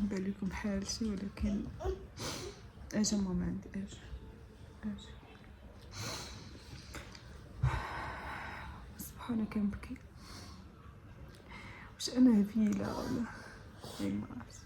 نبان لكم حالتي، ولكن اجا ماما عندي اجا سبحانه كنبكي. واش انا هبيله ولا ما عرفت.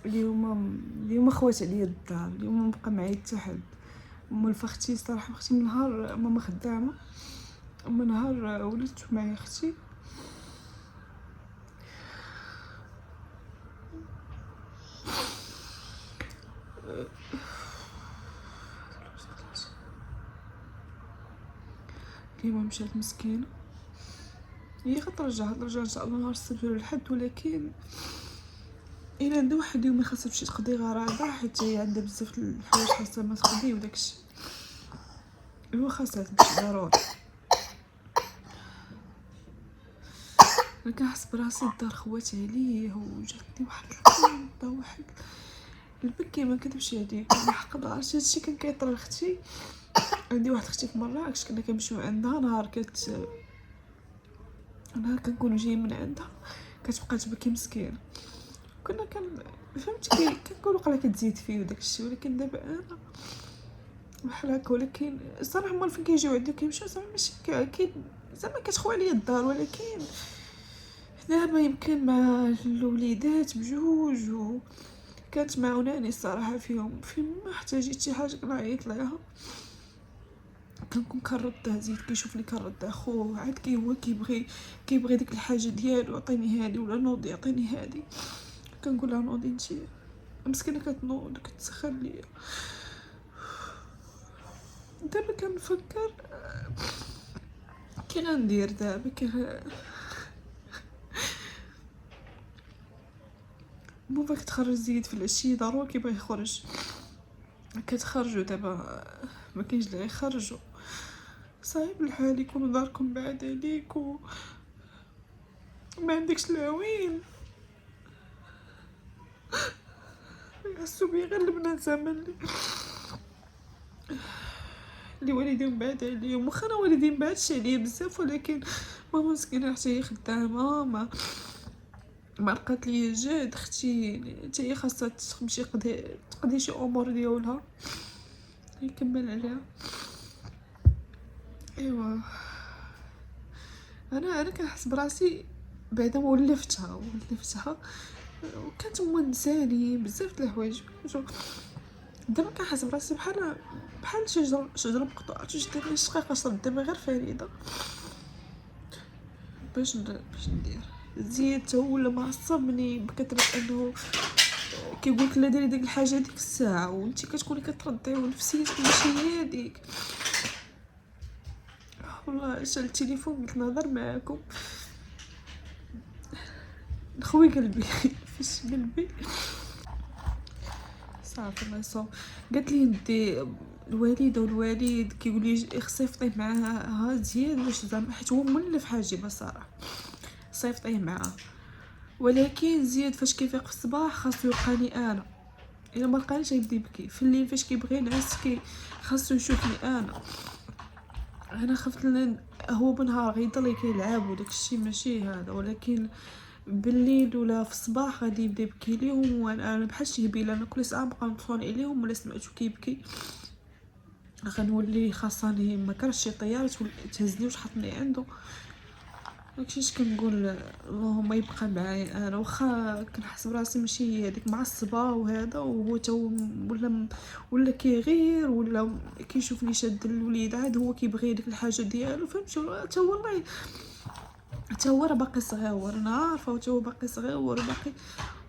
اليوم خوات عليا الدار، اليوم مبقى معايا حتى حد. مول اختي صراحه، اختي من نهار ماما خدامه، من نهار ولدت معايا اختي اليوم مشات مسكينه. هي غترجع ان شاء الله نهار السبت ولا الحد، ولكن الا عندها واحد يوم خاصها تمشي تقضي غراضه، حيت هي عندها بزاف الحوايج خاصها ما تقضي وداكشي، هو خاصها تمشي ضروري. انا كنحس براسي الدار خوات عليه، وجاتني واحد القنطه، واحد البكي ما كنمش عليك الحق. عرفتي هادشي كان كيطرى لاختي. عندي واحد اختي في مراكش، كنا كنمشيو عندها نهار نهار كنكونو جايين من عندها كتبقى تبكي مسكينه. كنا فهمتي كنقولوا قلا كتزيد فيه وداكشي، ولكن دابا انا بحال هكا. ولكن الصراحه هما فين كيجيو عندي كيمشيو زعما ماشي زعما كتخوى عليا الدار، ولكن دابا يمكن مع الوليدات بجوج كانت معاوناني الصراحه فيهم ما احتاجيت شي حاجه كنعيط ليها، كنكون كنردها. زيد كيشوفني كنرد اخوه، عاد هو كيبغي ديك الحاجه ديالو، عطيني هادي ولا نوضي عطيني هادي. كنقول لها نوضي نتي مسكينه، كتنوض كتسخن ليا. دابا كنفكر كي غندير دابا بابا كتخرج زيد في العشيه ضروري كيبغي يخرج، كتخرجوا دابا ما كاينش اللي يخرجوا. صعيب الحال يكونوا داركم بعاد عليك وما عندكش العوين، يحسوا بيا غير البنات زعما اللي والديهم بعاد عليهم. واخا انا والدين بعدش عليا بزاف، ولكن ماما مسكينه حتى هي خدامه، ما لقات لي جاد. اختي حتى هي خاصها تمشي تقضي شي امور ديالها، يكمل عليها. ايوا انا كنحس براسي بعدا ولفتها وكانت مونساني بزاف د الحوايج. دابا كنحس براسي بحال شجره مقطوعه، دابا شقيقه شرد دابا غير فريده. باش ندير زيد هو ولا معصبني بكثره انه كيقولك لا ديري ديك الحاجه ديك الساعه، وانت كتكوني كتردي ونفسيتك ماشي هاديك. والله شال التليفون قلت نهضر معاكم نخوي قلبي فاش قلبي صافي الله يصوب. قالت لي ندي الوالده والوالد كيقول لي خصيفطيه معاها زياد، واش زعما حيت هو مولف حاجه بصراحه صيفطيه معاه. ولكن زياد فاش كيفيق في الصباح خاصو يلقاني انا، الا ما لقانيش يبدا يبكي. في الليل فاش كيبغي ينعس خاصو يشوفني انا خفت هو بنهار غيضل كيلعب وداك الشيء ماشي هذا، ولكن بالليل ولا في الصباح غادي يبدا يبكي ليهم. وانا بحال شي هبيله، انا كل ساعه نبقى نطفون عليهم ولا سمعتو كيبكي غنولي خاصني ما كرهش شي طياره تهزني وتحطني عنده. داكشي كنقول اللهم يبقى معايا انا. واخا كنحس براسي ماشي هي هذيك معصبه وهذا، وهو تو ولا كيغير ولا كيشوفني شاد الوليد، عاد هو كيبغي ديك الحاجه ديالو. فهمتوا حتى والله حتى هو راه باقي صغير، انا عارفه حتى هو باقي صغير وباقي.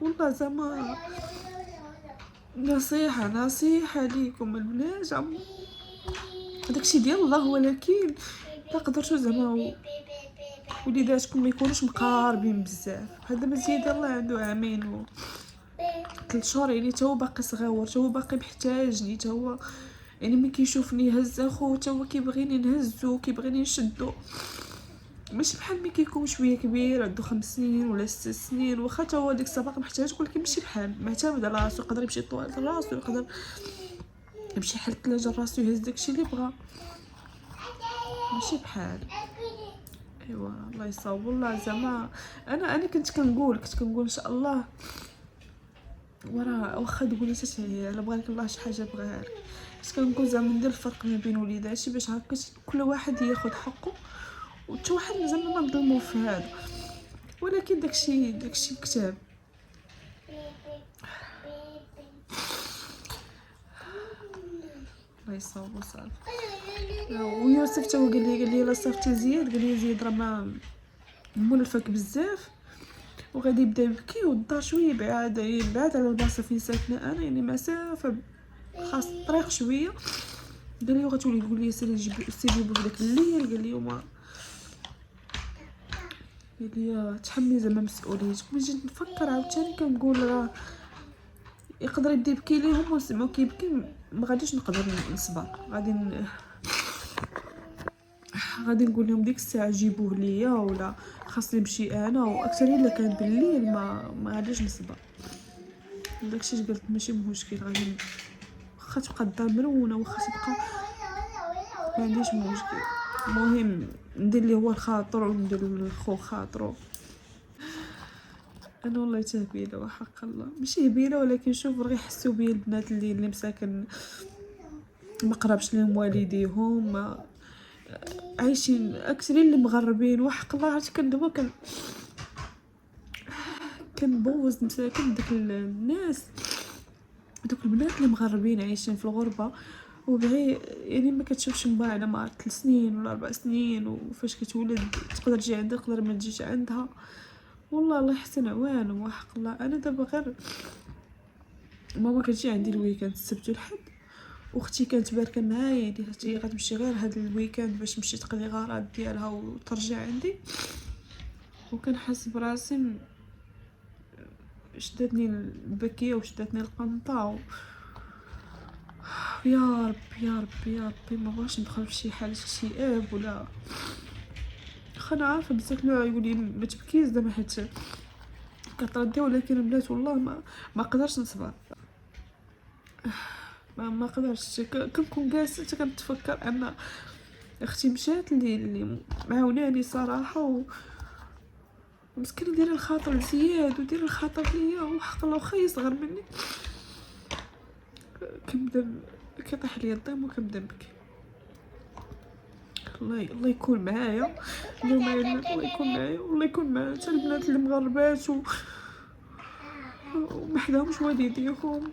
والله زعما نصيحه ليكم البنات، داكشي ديال الله. ولكن تقدروا زعما وليداتكم ما يكونوش مقاربين بزاف. هذا مزيد الله عنده عامين و 3 شهور، يعني تا هو باقي صغير، تا هو باقي محتاجني، تا هو يعني ملي كيشوفني هز اخو تا هو كيبغيني نهزو، كيبغيني نشدو. ماشي بحال ملي كيكون شويه كبير عنده 5 سنين ولا 6 سنين، واخا تا هو ديك السابق محتاج، ولكن ماشي بحال معتمد على راسو. يقدر يمشي طواليت راسو، يقدر يمشي يحل الثلاجه راسو، يهز داكشي اللي بغا، ماشي بحال. ايوا الله يصاوب. والله زعما انا كنت كنقول ان شاء الله وراه واخا تقولي تتعيا الا بغالك الله شي حاجه بغاها لك، بس كنقول زعما ندير الفرق ما بين وليداتي باش هكا كل واحد ياخذ حقه، وتا واحد زعما ما نظلمو في هذا. ولكن داكشي كتاب. الله يصاوبو صافي. ويوسف تا هو قال لي لا صافتي زياد، قال لي زياد راه ما مولفك بزاف وغادي يبدا يبكي، والدار شويه بعاد على البلاصه فين ساكنه انا، يعني مسافه خاص الطريق شويه. قال لي وغتولي تقول لي سيري جيبو في داك الليل، قال لي وما قال لي تحملي زعما مسؤوليتك. ملي جيت نفكر عاوتاني كنقول راه يقدر يبدا يبكي ليهم ونسمعو كيبكي، ما غاديش نقدر نصبر، غادي نقول لهم ديك الساعه جيبوه ليا ولا خاصني نمشي انا، واكثر الا كان بالليل ما غاديش نصبر. داكشي قلت ماشي مشكل، غادي واخا تبقى الدار مرونه، واخا تبقى ما عنديش مشكل، المهم ندير ليه هو الخاطر وندير للخو خاطرو. انا والله تهبيله وحق الله ماشي هبيله، ولكن شوف راه يحسوا بيا البنات اللي مساكن ما قربش لهم والديهم، ما عايشين اكثرين اللي مغربين، وحق الله عرفتي كندبا كنبوز مساكن داك الناس، دوك البنات اللي مغربين عايشين في الغربه وبغي يعني ما كتشوفش با على ما 3 سنين ولا 4 سنين، وفاش كتولد تقدر تجي عندها تقدر ما تجيش عندها. والله الله يحسن عوانهم وحق الله. انا دابا غير ماما كتجي عندي الويكاند السبت والحد، واختي كانت باركه معايا، يعني هي غتمشي غير هاد الويكاند باش تمشي تقضي غارات ديالها وترجع عندي، وكنحس براسي شدتني البكيه وشدتني القنطه يا ربي يا ربي يا ربي، ما بغاش ندخل في شي حاله اكتئاب ولا انا عارفه بزاف نوع يقولي ما تبكيش زعما حيت كتردي، ولكن البنات والله ما قدرش نصبر، ما قدرتش. كنكون جالسه حتى كنتفكر ان اختي مشات اللي معاوناني صراحه، ومسكين دايره الخاطر لزياد ودايره الخاطر ليا، وحق الله واخا يصغر مني كنبدا كيطيح ليا الضيم وكنبدا نبكي. الله يكون معايا اليوم، الله يكون معايا والله يكون مع حتى البنات اللي مغربات وما حداهمش والديهم.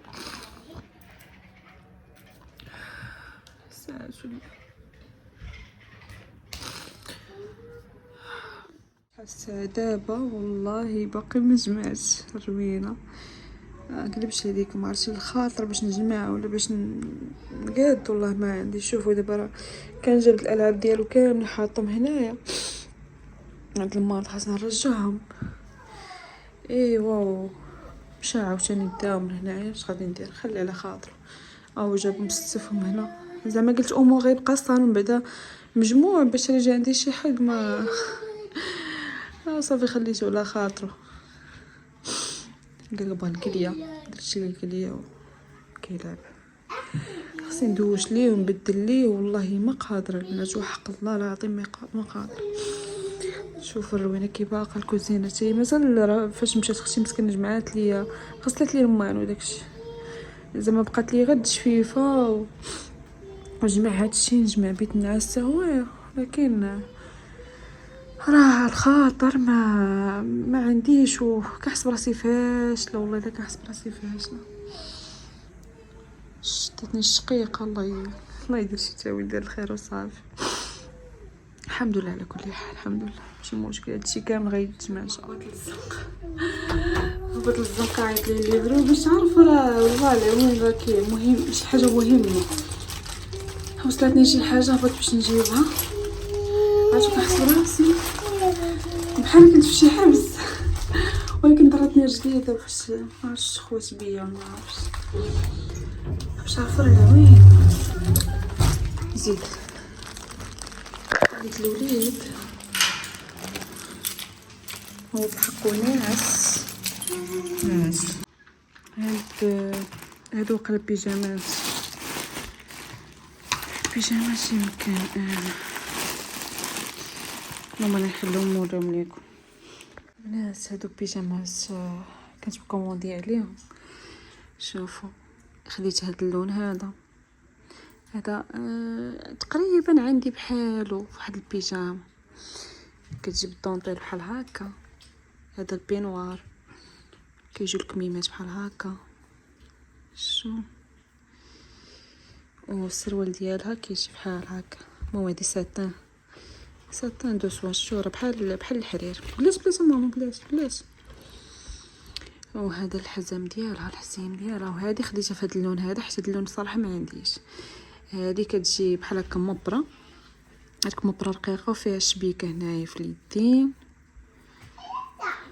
ساعات حاسه دابا والله باقي ما جمعتش الروينه، نكذبش عليكم، ما عرفتش الخاطر باش نجمع ولا باش نقاد، والله ما عندي. شوفوا دابا راه كان جابت الالعاب ديالو كامل حاطهم هنايا، هاد المرض خاصنا نرجعهم. ايوا مشى عاوتاني داو من هنايا، اش غادي ندير؟ خلي على خاطر. او جاب مستفهم هنا، زعما قلت امو غيبقى الصالون بعدا مجموع باش يجي عندي شي حد، ما صافي خليته على خاطرو. قال بغا الكليه، درت ليه الكليه كيلعب، خصني ندوش ليه ونبدل ليه، والله ما قادره البنات وحق الله العظيم ما قادره. شوفوا الروينه كي باقا الكوزينه تاهي مازال، فاش مشات اختي مسكينه جمعات ليا غسلت لي المان وداكشي، زعما بقات لي غير التشفيفه وجمع هادشي، نجمع بيت النعاس هو، لكن راه الخاطر ما عنديش، وكنحس براسي فاشله، والله الا كنحس براسي فاشله، شدتني الشقيقه. الله يدير شي تاويل ديال الخير وصافي. الحمد لله على كل حال، الحمد لله ماشي مشكل، هادشي كامل غيتجمع ان شاء الله. هبط للزنقه عيط لي الليفرو باش تعرف راه والله العون راه كاين مهم، شي حاجه مهمه وصلتني شي حاجه هبط باش نجيبها. عرفتي كنحس براسي بحال كنت في شي حبس، ولكن ضرتني رجلي دابا فاش معرفتش خوات بيا، ما عرفتش باش عارفه راه وين زيد هذيك الوليد هو بحقو ناعس. هادو قلب بيجامات يمكن هما اللي نخليهم نوريهم ليكم. الناس هادو بيجامات كنت بكوموندي عليهم، شوفوا خديت هذا اللون هذا تقريبا عندي بحالو في واحد البيجامه، كتجيب الدونطيل بحال هكا. هذا البينوار كيجيو الكميمات بحال هكا، شو والسروال ديالها كيجي بحال هكا. المهم هادي ساتان دو سوا شورة بحال الحرير. بلاش ماما بلاش. وهذا الحزام ديالها الحزيم ديالها، وهذه خديتها في هذا اللون هذا حيت هذا اللون صراحه ما عنديش. هذه كتجي بحال هكا مبره، هذيك مبره رقيقه وفيها شبيكه هنايا في اليدين.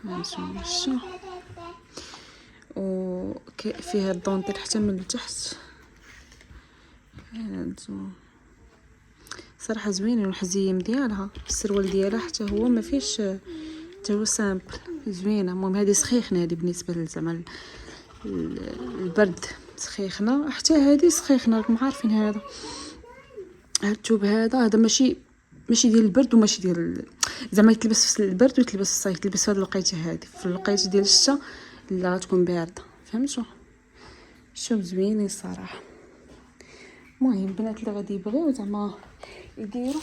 هانتوما شو فيها الدونطيل حتى من التحت. هانتوما صراحه زوينين، والحزيم ديالها السروال ديالها حتى هو ما فيش، حتى هو سامبل زوينه. المهم هذه سخيخنه، هذه بالنسبه لزعما البرد سخيخنه، حتى هذه سخيخنه. راكم عارفين هذا الثوب هذا ماشي ديال البرد وماشي ديال زعما يتلبس في البرد ويتلبس في الصيف، يتلبس في هذه الوقيته هذه. في الوقيته ديال الشتاء لا غتكون بارده، فهمتوا؟ شوف زوينين الصراحه. المهم البنات اللي غادي يبغيو زعما يديروا،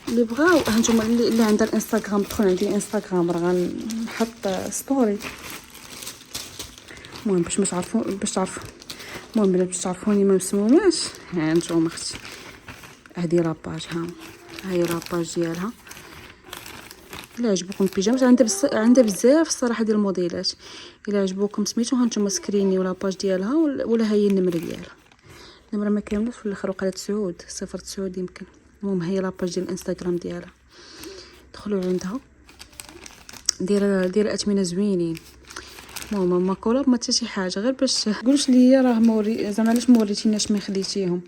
اللي بغاو هانتوما اللي عندها الانستغرام دخل عندي انستغرام، راه غنحط ستوري. المهم باش تعرفوا المهم باش تعرفوني ما مسموماش. هانتوما اختي هذه لاباج، ها هي لاباج ديالها. الا عجبوكم البيجامات عندها بزاف الصراحه ديال الموديلات. الا عجبوكم سميتو هانتوما سكريني ولا باج ديالها، ولا هي النمره ديالها. النمره ما كاملاش في الاخر، وقالت سعود 09 يمكن. المهم هي لاباج ديال الانستغرام ديالها، دخلوا عندها. دايره اثمنه زوينين. المهم ما كولاب ما حتى شي حاجه، غير باش قولوش لي راه موري زعما علاش موريتيناش ما خديتيهم.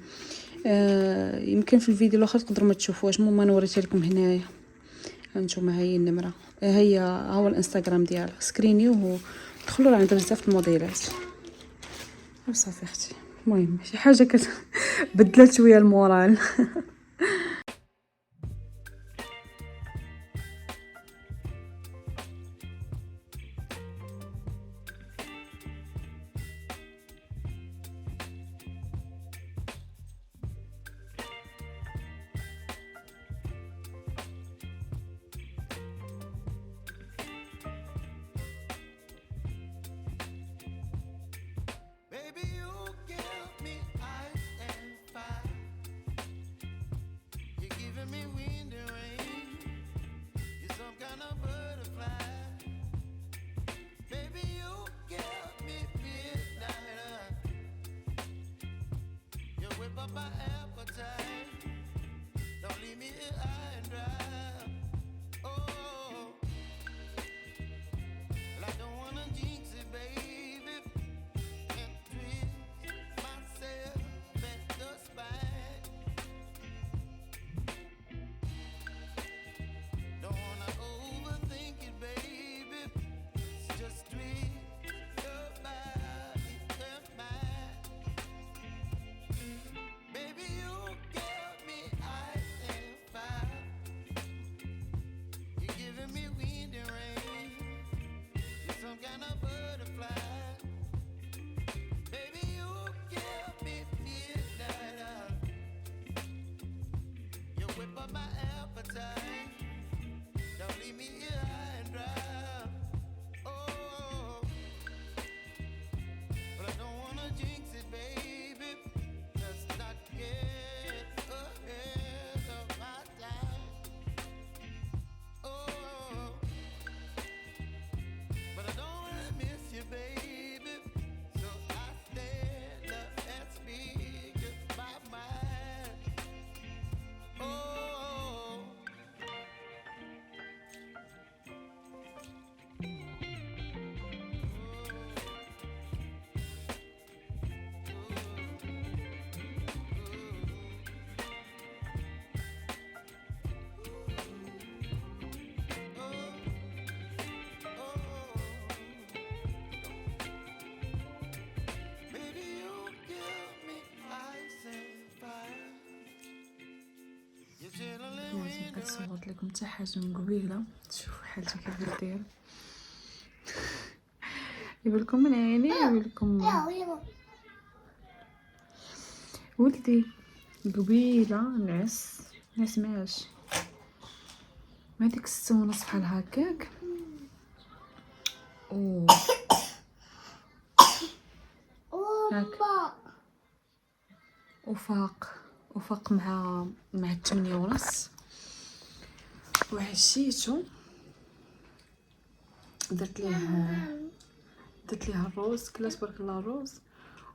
يمكن في الفيديو الاخر تقدروا ما تشوفوهاش. المهم انا وريتها لكم هنايا. هانتوما هي النمره، هي هو الانستغرام ديالها سكريني، ودخلوا راه عندها بزاف الموديلات وصافي اختي. المهم شي حاجه بدلت شويه المورال. Baby, you give me ice and fire. You're giving me wind and rain. You're some kind of butterfly. Baby, you give me midnight. You whip up my appetite. Don't leave me here high and dry. Oh, well, I don't wanna jinx it, baby. Don't leave me here high and dry. Oh, but I don't wanna jinx it, baby. Let's not get ahead of my time. Oh, but I don't wanna miss you, baby. So I stand up and speak my mind. Oh. لازم كنصور لكم حتى حاجه من قبيله تشوفوا حالتي كيف دايره. يبلكم من عيني يبلكم. ولدي قبيله نعس ماش ما ديك 6:30 بحال هكاك هاك وفاق مع 8:30 وعشيتو درت ليه الروز كلات تبارك الله الروز.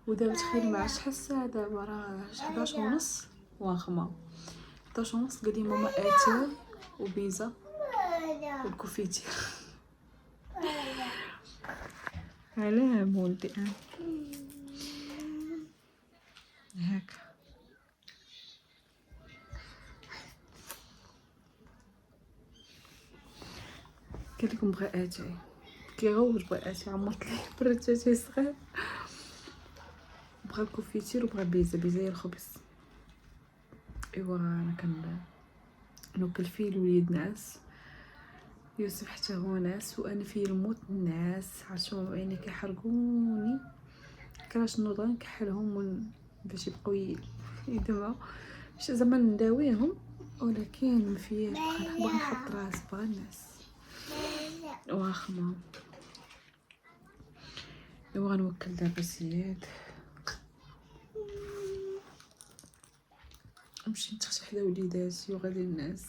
ودابا تخيل مع شحال الساعه دابا راه 11:30 واخمه 11:30 قال لي ماما اتاي وبيزا والكوفيتير. علاه مولدي هاك قال لكم بغا اتاي كيغوت بغا اتاي عمرت ليه برات اتاي صغير بغا الكوفيتير وبغا بيزا هي الخبز. ايوا انا نوكل فيه الوليد ناس يوسف حتى هو ناس وانا في الموت ناس عرفتو عيني كيحرقوني كراش نوض نكحلهم باش يبقاو يدمعوا باش زعما نداويهم ولكن ما فياش باغا نحط راس باغا الناس واخمه. ايوا غنوكل دابا زياد نمشي نتخشى حدا وليداتي وغادي الناس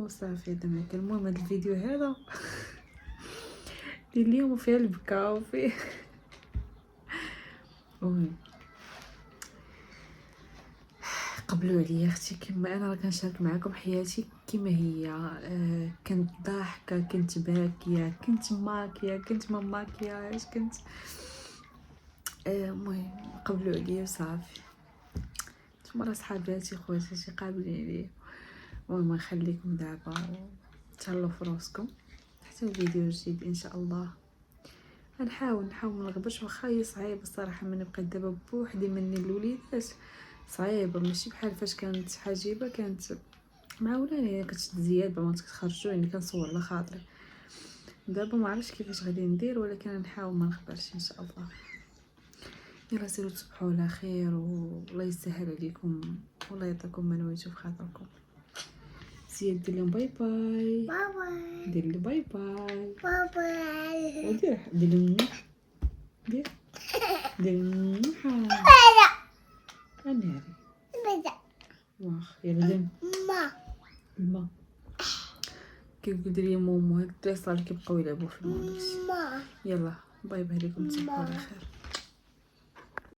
صافي هذا ما كان. المهم هذا الفيديو هذا ديال اليوم فيه البكا وفيه المهم قبلوا عليا اختي كما انا راه كنشارك معكم حياتي كما هي. كنت ضاحكه كنت باكيه كنت ماكيه كنت ما ماكياش كنت المهم قبلوا عليا وصافي. نتوما راه صحاباتي خواتاتي قابلين عليا. المهم نخليكم دابا تهلاو في راسكم حتى الفيديو جديد ان شاء الله. نحاول ما نغبرش واخا هي صعيبه الصراحه من نبقى دابا بوحدي مني الوليدات صعيبه ماشي بحال فاش كانت حجيبه كانت مع ولاني كتشد زياد ما كتخرجوا يعني كنصور على خاطري. دابا ما عرفتش كيفاش غادي ندير ولكن نحاول ما نخبرش ان شاء الله. يلا سيروا تصبحوا على خير والله يسهل عليكم والله يعطيكم ما نويتو في خاطركم. زياد دير لهم باي باي دير لي باي باي ودير دير انا واخ يلا دير الماء كيقول لي مومو هاد الطفل كيبقاو يلعبوا في الماء. يلا باي باي لكم تصبحوا على خير.